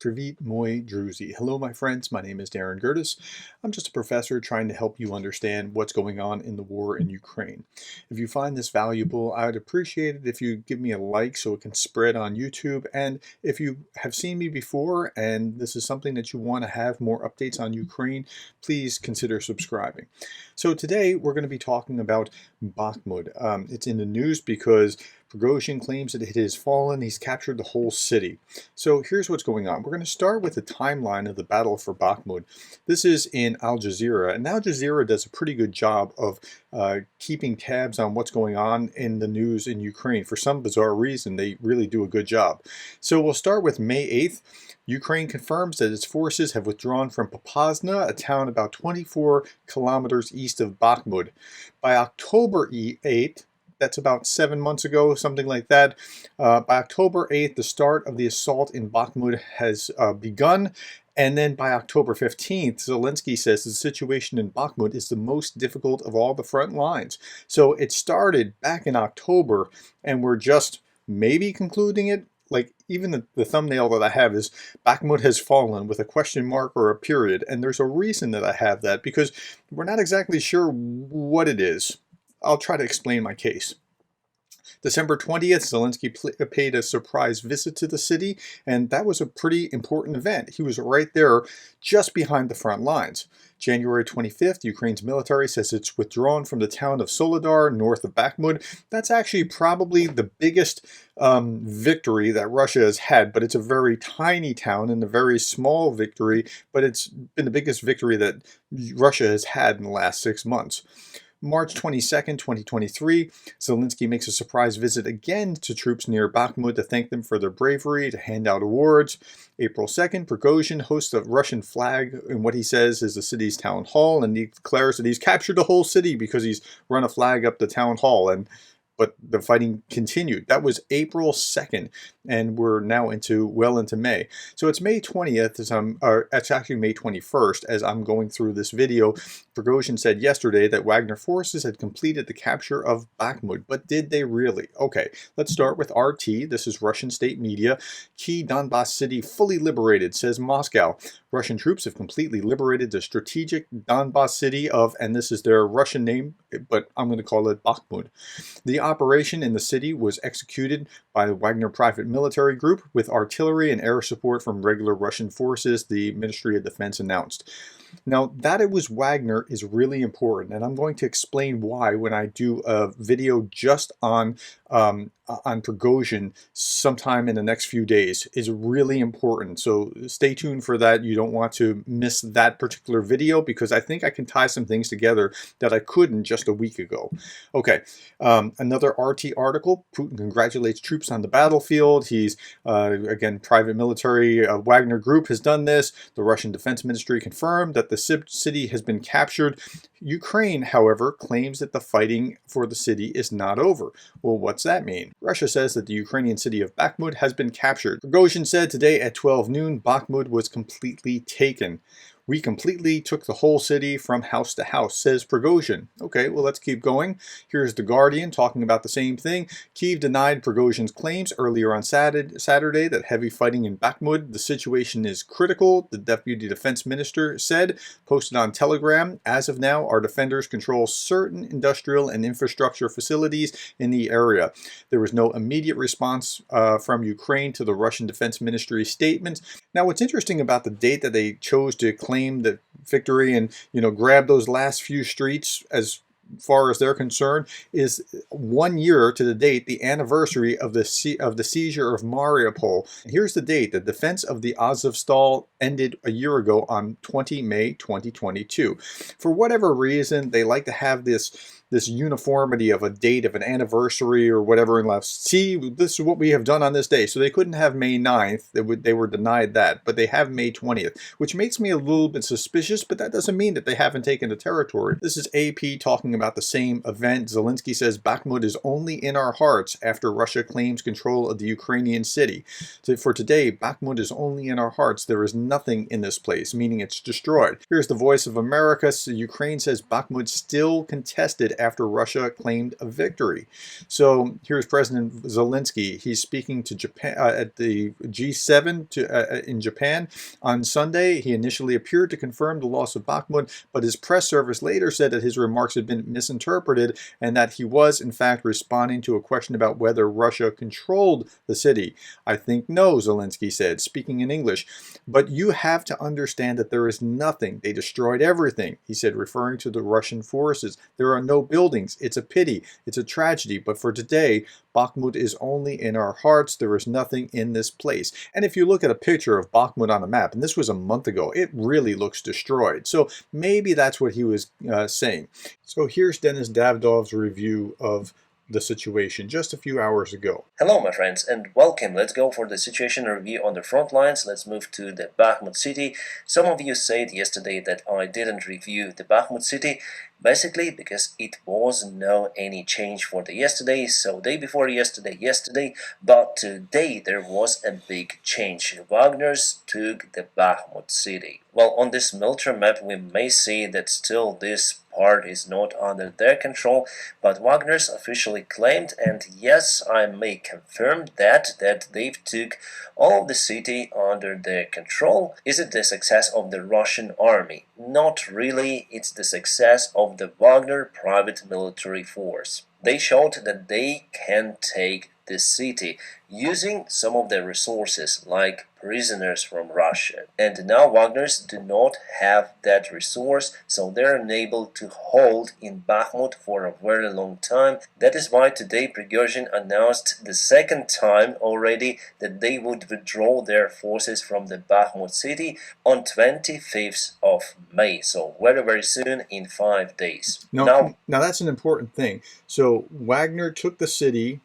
Привit moi druzy. Hello my friends, my name is Darren Gerdes. I'm just a professor trying to help you understand what's going on in the war in Ukraine. If you find this valuable, I would appreciate it if you give me a like so it can spread on YouTube. And if you have seen me before and this is something that you want to have more updates on Ukraine, please consider subscribing. So today we're going to be talking about Bakhmut. It's in the news because Prigozhin claims that it has fallen. He's captured the whole city. So here's what's going on. We're going to start with the timeline of the battle for Bakhmut. This is in Al Jazeera, and Al Jazeera does a pretty good job of keeping tabs on what's going on in the news in Ukraine. For some bizarre reason, they really do a good job. So we'll start with May 8th. Ukraine confirms that its forces have withdrawn from Popasna, a town about 24 kilometers east of Bakhmut. By October 8th, that's about 7 months ago, something like that. By October 8th, the start of the assault in Bakhmut has begun. And then by October 15th, Zelensky says the situation in Bakhmut is the most difficult of all the front lines. So it started back in October, and we're just maybe concluding it. Like, even the thumbnail that I have is Bakhmut has fallen with a question mark or a period. And there's a reason that I have that, because we're not exactly sure what it is. I'll try to explain my case. December 20th, Zelensky paid a surprise visit to the city, and that was a pretty important event. He was right there just behind the front lines. January 25th, Ukraine's military says it's withdrawn from the town of Soledar, north of Bakhmut. That's actually probably the biggest victory that Russia has had, but it's a very tiny town and a very small victory, but it's been the biggest victory that Russia has had in the last 6 months. March 22nd, 2023, Zelensky makes a surprise visit again to troops near Bakhmut to thank them for their bravery, to hand out awards. April 2nd, Prigozhin hosts a Russian flag in what he says is the city's town hall, and he declares that he's captured the whole city because he's run a flag up the town hall. But the fighting continued. That was April 2nd, and we're now well into May. So it's May 20th, it's actually May 21st, as I'm going through this video. Prigozhin said yesterday that Wagner forces had completed the capture of Bakhmut, but did they really? Okay, let's start with RT. This is Russian state media. Key Donbas city fully liberated, says Moscow. Russian troops have completely liberated the strategic Donbas city of, and this is their Russian name, but I'm going to call it Bakhmut. The operation in the city was executed by the Wagner private military group with artillery and air support from regular Russian forces, the Ministry of Defense announced. Now, that it was Wagner is really important, and I'm going to explain why when I do a video just on Prigozhin sometime in the next few days. Is really important. So stay tuned for that. You don't want to miss that particular video because I think I can tie some things together that I couldn't just a week ago. Okay, another RT article. Putin congratulates troops on the battlefield. He's, again, private military Wagner group has done this. The Russian Defense Ministry confirmed that the city has been captured. Ukraine, however, claims that the fighting for the city is not over. Well, what's that mean? Russia says that the Ukrainian city of Bakhmut has been captured. Prigozhin said today at 12 noon, Bakhmut was completely taken. We completely took the whole city from house to house, says Prigozhin. Okay, well, let's keep going. Here's The Guardian talking about the same thing. Kyiv denied Prigozhin's claims earlier on Saturday that heavy fighting in Bakhmut. The situation is critical, the deputy defense minister said, posted on Telegram. As of now, our defenders control certain industrial and infrastructure facilities in the area. There was no immediate response from Ukraine to the Russian Defense Ministry's statement. Now, what's interesting about the date that they chose to claim the victory and, grab those last few streets as far as they're concerned is 1 year to the date, the anniversary of the seizure of Mariupol. And here's the date. The defense of the Azovstal ended a year ago on 20 May 2022. For whatever reason, they like to have this uniformity of a date of an anniversary or whatever and left. See, this is what we have done on this day. So they couldn't have May 9th. They were denied that, but they have May 20th, which makes me a little bit suspicious, but that doesn't mean that they haven't taken the territory. This is AP talking about the same event. Zelensky says Bakhmut is only in our hearts after Russia claims control of the Ukrainian city. So for today, Bakhmut is only in our hearts. There is nothing in this place, meaning it's destroyed. Here's the Voice of America. So Ukraine says Bakhmut still contested after Russia claimed a victory. So here's President Zelensky. He's speaking to Japan at the G7 in Japan on Sunday. He initially appeared to confirm the loss of Bakhmut, but his press service later said that his remarks had been misinterpreted and that he was, in fact, responding to a question about whether Russia controlled the city. I think no, Zelensky said, speaking in English. But you have to understand that there is nothing. They destroyed everything, he said, referring to the Russian forces. There are no buildings. It's a pity. It's a tragedy. But for today, Bakhmut is only in our hearts. There is nothing in this place. And if you look at a picture of Bakhmut on a map, and this was a month ago, it really looks destroyed. So maybe that's what he was saying. So here's Denis Davdov's review of the situation just a few hours ago. Hello my friends and welcome. Let's go for the situation review on the front lines. Let's move to the Bakhmut city. Some of you said yesterday that I didn't review the Bakhmut city, basically because it was no any change for the yesterday, so day before yesterday, but today there was a big change. Wagner's took the Bakhmut city. Well, on this military map we may see that still this part is not under their control, but Wagner's officially claimed, and yes, I may confirm that they've took all of the city under their control. Is it the success of the Russian army? Not really, it's the success of the Wagner private military force. They showed that they can take the city using some of their resources like prisoners from Russia, and now Wagners do not have that resource, so they're unable to hold in Bakhmut for a very long time. That is why today Prigozhin announced the second time already that they would withdraw their forces from the Bakhmut city on 25th of May, so very soon, in 5 days. Now that's an important thing. So Wagner took the city,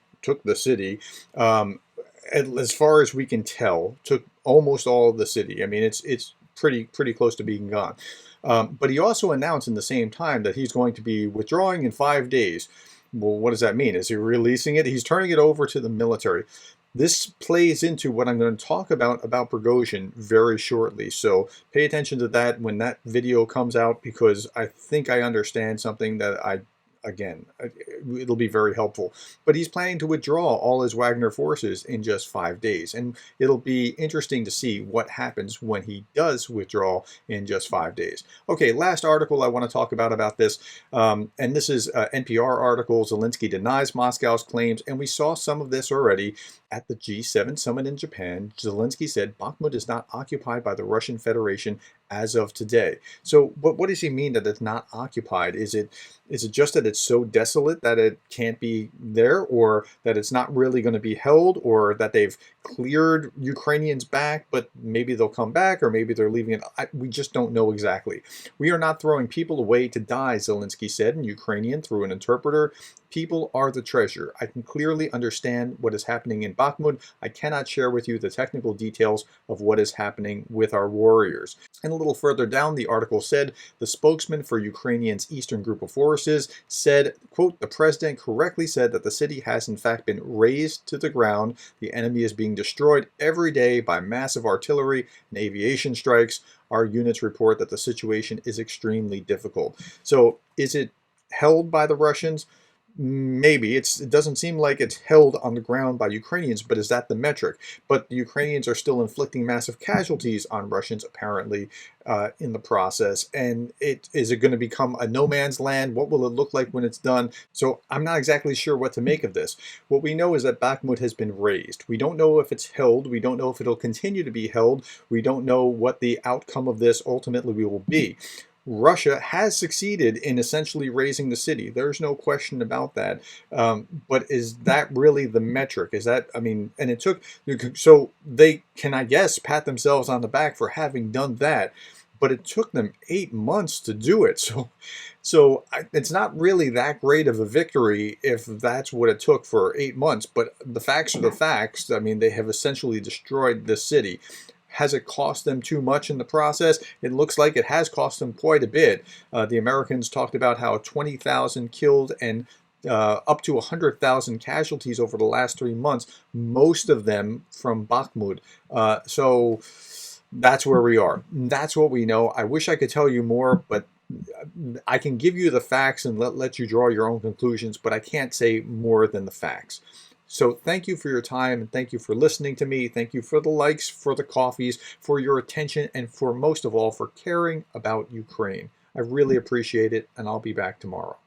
as far as we can tell, took almost all of the city. I mean, it's pretty close to being gone. But he also announced in the same time that he's going to be withdrawing in 5 days. Well, what does that mean? Is he releasing it? He's turning it over to the military. This plays into what I'm going to talk about Prigozhin very shortly. So pay attention to that when that video comes out, because I think I understand something that it'll be very helpful. But he's planning to withdraw all his Wagner forces in just 5 days. And it'll be interesting to see what happens when he does withdraw in just 5 days. Okay, last article I want to talk about this. And this is an NPR article. Zelensky denies Moscow's claims. And we saw some of this already at the G7 summit in Japan. Zelensky said Bakhmut is not occupied by the Russian Federation as of today. So what does he mean that it's not occupied? Is it just that it's so desolate that it can't be there, or that it's not really going to be held, or that they've cleared Ukrainians back, but maybe they'll come back, or maybe they're leaving it? We just don't know exactly. We are not throwing people away to die, Zelensky said in Ukrainian through an interpreter. People are the treasure. I can clearly understand what is happening in Bakhmut. I cannot share with you the technical details of what is happening with our warriors. And a little further down, the article said, the spokesman for Ukrainian's Eastern Group of Forces said, quote, the president correctly said that the city has in fact been razed to the ground. The enemy is being destroyed every day by massive artillery and aviation strikes. Our units report that the situation is extremely difficult. So is it held by the Russians? Maybe. It doesn't seem like it's held on the ground by Ukrainians, but is that the metric? But the Ukrainians are still inflicting massive casualties on Russians, apparently, in the process. And is it going to become a no man's land? What will it look like when it's done? So I'm not exactly sure what to make of this. What we know is that Bakhmut has been razed. We don't know if it's held. We don't know if it'll continue to be held. We don't know what the outcome of this ultimately will be. Russia has succeeded in essentially raising the city. There's no question about that. But is that really the metric? Is that, I mean, and it took, so they can, I guess, pat themselves on the back for having done that, but it took them 8 months to do it. So it's not really that great of a victory if that's what it took for 8 months. But the facts are the facts. I mean, they have essentially destroyed the city. Has it cost them too much in the process? It looks like it has cost them quite a bit. The Americans talked about how 20,000 killed and up to 100,000 casualties over the last 3 months, most of them from Bakhmut. So that's where we are. That's what we know. I wish I could tell you more, but I can give you the facts and let you draw your own conclusions, but I can't say more than the facts. So thank you for your time, and thank you for listening to me. Thank you for the likes, for the coffees, for your attention, and for most of all, for caring about Ukraine. I really appreciate it, and I'll be back tomorrow.